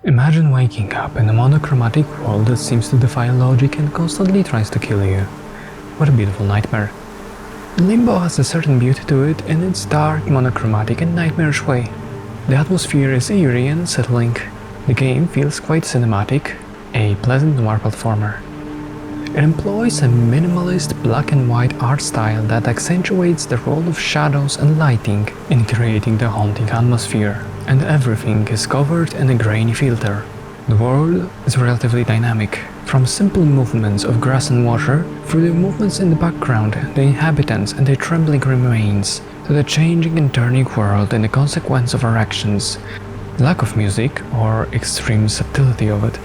Imagine waking up in a monochromatic world that seems to defy logic and constantly tries to kill you. What a beautiful nightmare. Limbo has a certain beauty to it in its dark, monochromatic and nightmarish way. The atmosphere is eerie and unsettling. The game feels quite cinematic, a pleasant noir platformer. It employs a minimalist black and white art style that accentuates the role of shadows and lighting in creating the haunting atmosphere, and everything is covered in a grainy filter. The world is relatively dynamic, from simple movements of grass and water, through the movements in the background, the inhabitants and their trembling remains, to the changing and turning world and the consequence of our actions. The lack of music, or extreme subtlety of it,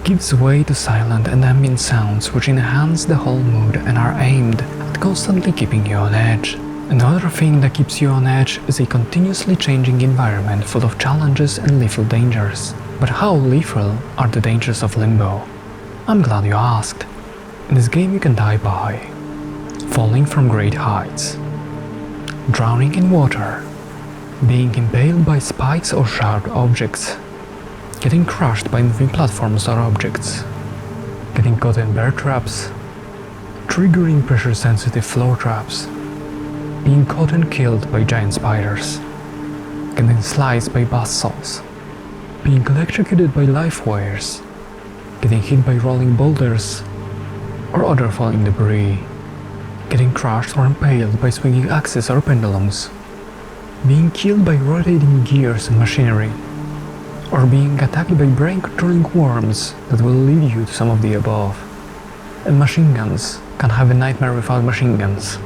gives way to silent and ambient sounds which enhance the whole mood and are aimed at constantly keeping you on edge. Another thing that keeps you on edge is a continuously changing environment full of challenges and lethal dangers. But how lethal are the dangers of Limbo? I'm glad you asked. In this game you can die by falling from great heights, drowning in water, being impaled by spikes or sharp objects, getting crushed by moving platforms or objects, getting caught in bear traps, triggering pressure-sensitive floor traps, being caught and killed by giant spiders, getting sliced by buzzsaws, being electrocuted by live wires, getting hit by rolling boulders or other falling debris, getting crushed or impaled by swinging axes or pendulums, being killed by rotating gears and machinery, or being attacked by brain-controlling worms that will lead you to some of the above. And machine guns can have a nightmare without machine guns,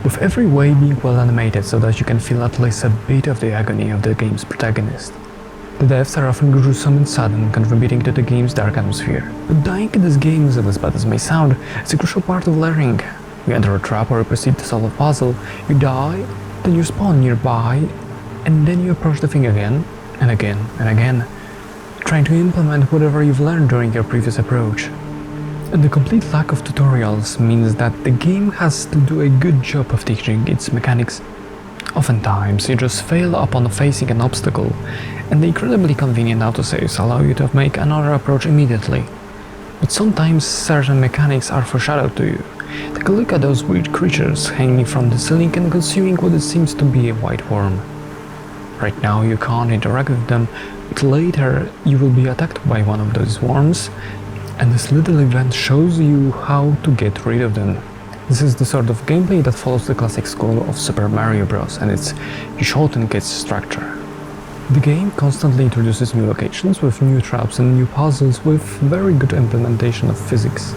with every way being well animated so that you can feel at least a bit of the agony of the game's protagonist. The deaths are often gruesome and sudden, contributing to the game's dark atmosphere. But dying in this game, as bad as it may sound, is a crucial part of learning. You enter a trap or you proceed to solve a puzzle, you die, then you spawn nearby, and then you approach the thing again, and again, and again, trying to implement whatever you've learned during your previous approach. And the complete lack of tutorials means that the game has to do a good job of teaching its mechanics. Oftentimes, you just fail upon facing an obstacle, and the incredibly convenient autosaves allow you to make another approach immediately. But sometimes certain mechanics are foreshadowed to you. Take a look at those weird creatures hanging from the ceiling and consuming what it seems to be a white worm. Right now you can't interact with them, but later you will be attacked by one of those worms, and this little event shows you how to get rid of them. This is the sort of gameplay that follows the classic school of Super Mario Bros. And its you shoot and get structure. The game constantly introduces new locations with new traps and new puzzles with very good implementation of physics.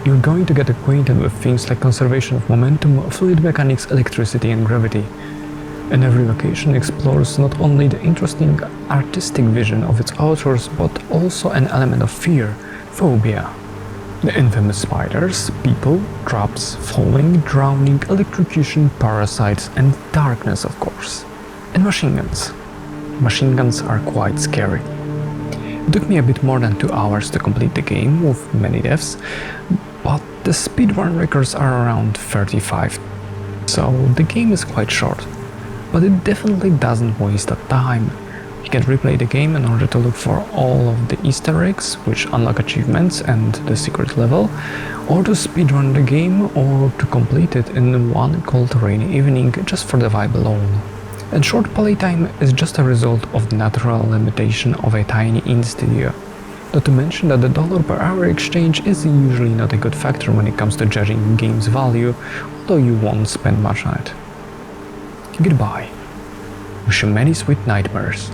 You're going to get acquainted with things like conservation of momentum, fluid mechanics, electricity and gravity. And every location explores not only the interesting artistic vision of its authors, but also an element of fear, phobia. The infamous spiders, people, traps, falling, drowning, electrocution, parasites and darkness of course. And machine guns. Machine guns are quite scary. It took me a bit more than 2 hours to complete the game with many deaths, but the speedrun records are around 35, so the game is quite short. But it definitely doesn't waste that time. You can replay the game in order to look for all of the Easter eggs, which unlock achievements and the secret level, or to speedrun the game, or to complete it in one cold rainy evening just for the vibe alone. And short playtime is just a result of the natural limitation of a tiny indie studio. Not to mention that the dollar per hour exchange is usually not a good factor when it comes to judging a game's value, although you won't spend much on it. Goodbye. Wish you many sweet nightmares.